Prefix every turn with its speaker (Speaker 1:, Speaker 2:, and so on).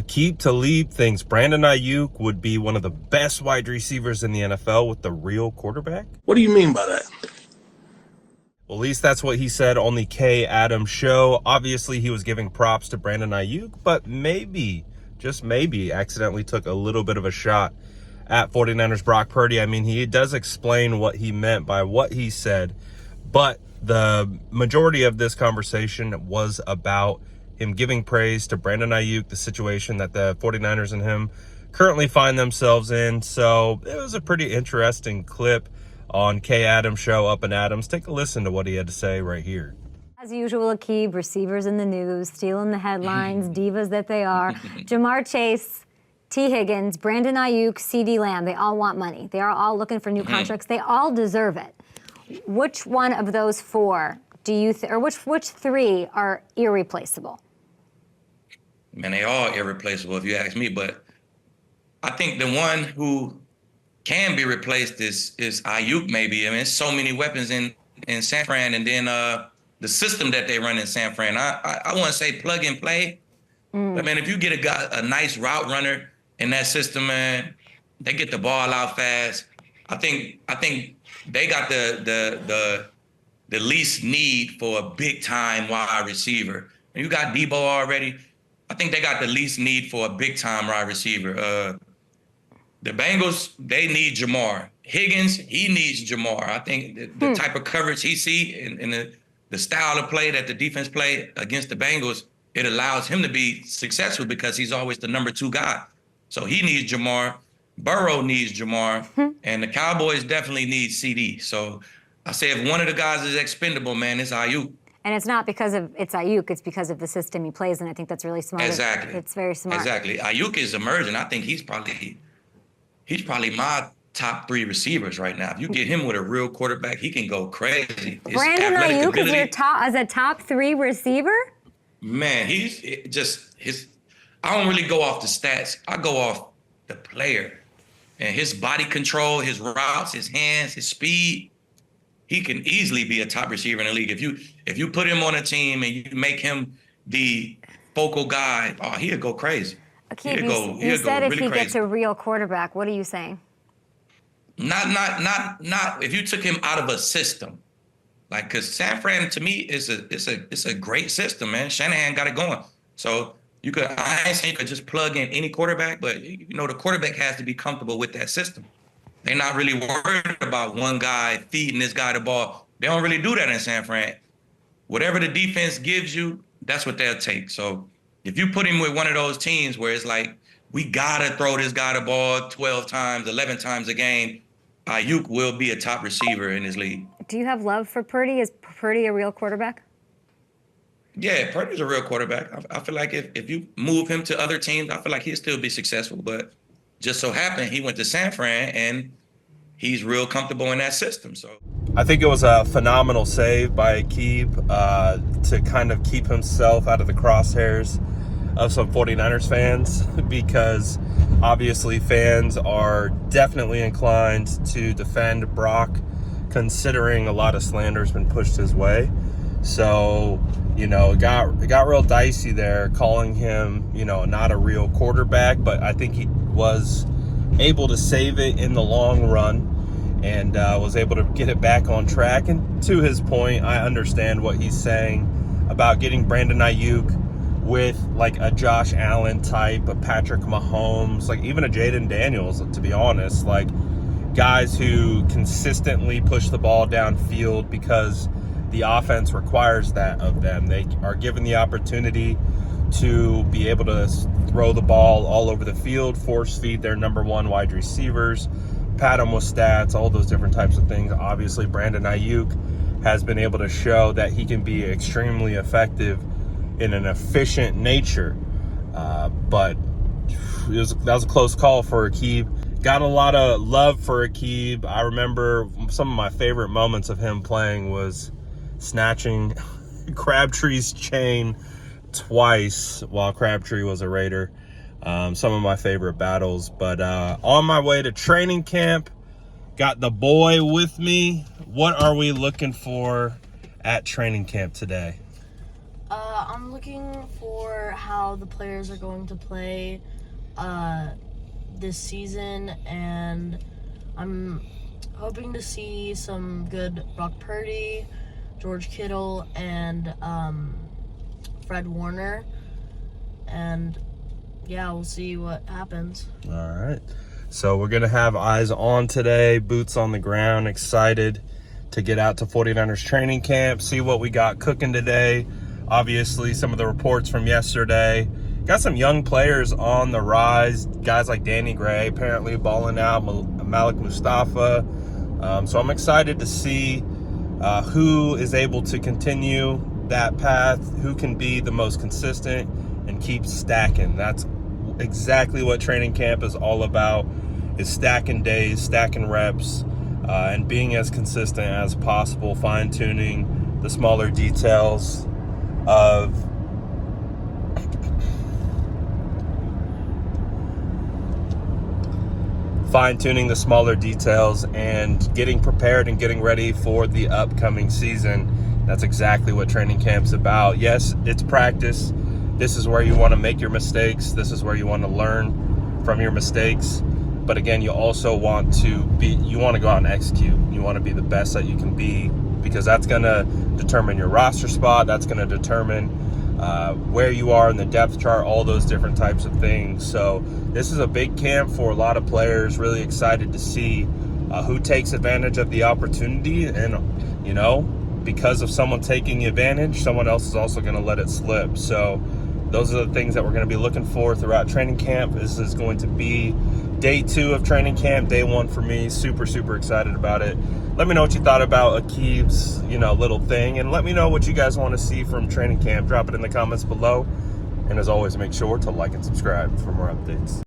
Speaker 1: Aqib Talib thinks Brandon Aiyuk would be one of the best wide receivers in the NFL with the real quarterback.
Speaker 2: What do you mean by that?
Speaker 1: Well, at least that's what he said on the K. Adams show. Obviously, he was giving props to Brandon Aiyuk, but maybe, just maybe, accidentally took a little bit of a shot at 49ers Brock Purdy. I mean, he does explain what he meant by what he said, but the majority of this conversation was about him giving praise to Brandon Aiyuk, the situation that the 49ers and him currently find themselves in. So it was a pretty interesting clip on K. Adams show, Up and Adams. Take a listen to what he had to say right here.
Speaker 3: As usual, Aqib, receivers in the news, stealing the headlines, divas that they are. Jamar Chase, T. Higgins, Brandon Aiyuk, C.D. Lamb, they all want money. They are all looking for new contracts. They all deserve it. Which one of those four do you or which three are irreplaceable?
Speaker 4: Man, they all irreplaceable if you ask me, but I think the one who can be replaced is Aiyuk maybe. I mean, there's so many weapons in San Fran, and then the system that they run in San Fran. I want to say plug and play. I mean, if you get a nice route runner in that system, man, they get the ball out fast. I think they got the least need for a big time wide receiver. And you got Debo already. I think they got the least need for a big time wide receiver. The Bengals, they need Jamar. Higgins, he needs Jamar. I think the type of coverage he see and the style of play that the defense play against the Bengals, it allows him to be successful because he's always the number 2 guy. So he needs Jamar. Burrow needs Jamar. And the Cowboys definitely need CD. So I say if one of the guys is expendable, man, it's Aiyuk.
Speaker 3: And it's not because of it's Aiyuk, it's because of the system he plays, and I think that's really smart.
Speaker 4: Exactly.
Speaker 3: It's very smart.
Speaker 4: Exactly. Aiyuk is emerging. I think he's probably my top 3 receivers right now. If you get him with a real quarterback, he can go crazy.
Speaker 3: Brandon Aiyuk is your as a top 3 receiver?
Speaker 4: Man, he's just I don't really go off the stats. I go off the player and his body control, his routes, his hands, his speed. He can easily be a top receiver in the league. If you put him on a team and you make him the focal guy, oh, he'll go crazy.
Speaker 3: Aqib, you said if he gets a real quarterback. What are you saying?
Speaker 4: Not. If you took him out of a system, like, because San Fran to me is a great system, man. Shanahan got it going. So I ain't saying you could just plug in any quarterback, but the quarterback has to be comfortable with that system. They're not really worried about one guy feeding this guy the ball. They don't really do that in San Fran. Whatever the defense gives you, that's what they'll take. So if you put him with one of those teams where it's like, we got to throw this guy the ball 12 times, 11 times a game, Aiyuk will be a top receiver in this league.
Speaker 3: Do you have love for Purdy? Is Purdy a real quarterback?
Speaker 4: Yeah, Purdy's a real quarterback. I feel like if you move him to other teams, I feel like he'll still be successful. But just so happened he went to San Fran and he's real comfortable in that system. So
Speaker 1: I think it was a phenomenal save by Aqib to kind of keep himself out of the crosshairs of some 49ers fans, because obviously fans are definitely inclined to defend Brock, considering a lot of slander has been pushed his way. So, it got real dicey there, calling him, not a real quarterback, but I think he was able to save it in the long run and was able to get it back on track. And to his point, I understand what he's saying about getting Brandon Aiyuk with like a Josh Allen type, a Patrick Mahomes, like even a Jaden Daniels, to be honest, like guys who consistently push the ball downfield because the offense requires that of them. They are given the opportunity to be able to throw the ball all over the field, force feed their number 1 wide receivers, pat them with stats, all those different types of things. Obviously, Brandon Aiyuk has been able to show that he can be extremely effective in an efficient nature. But that was a close call for Aqib. Got a lot of love for Aqib. I remember some of my favorite moments of him playing was snatching Crabtree's chain twice while Crabtree was a Raider. Some of my favorite battles. But on my way to training camp, got the boy with me. What are we looking for at training camp today?
Speaker 2: I'm looking for how the players are going to play this season, and I'm hoping to see some good Brock Purdy, George Kittle, and Fred Warner. And yeah, we'll see what happens.
Speaker 1: All right. So we're going to have eyes on today, boots on the ground, excited to get out to 49ers training camp, see what we got cooking today. Obviously, some of the reports from yesterday. Got some young players on the rise. Guys like Danny Gray apparently balling out, Malik Mustafa. So I'm excited to see who is able to continue that path, who can be the most consistent and keep stacking. That's exactly what training camp is all about, is stacking days, stacking reps, and being as consistent as possible, fine-tuning the smaller details of and getting prepared and getting ready for the upcoming season. That's exactly what training camp's about. Yes, it's practice. This is where you want to make your mistakes. This is where you want to learn from your mistakes. But again, you also want to go out and execute. You want to be the best that you can be, because that's going to determine your roster spot. That's going to determine where you are in the depth chart, all those different types of things. So this is a big camp for a lot of players. Really excited to see who takes advantage of the opportunity. And, you know, because of someone taking advantage, someone else is also going to let it slip. So those are the things that we're going to be looking for throughout training camp. This is going to be day 2 of training camp, day 1 for me. Super, super excited about it. Let me know what you thought about Aqib's, little thing, and let me know what you guys want to see from training camp. Drop it in the comments below. And as always, make sure to like and subscribe for more updates.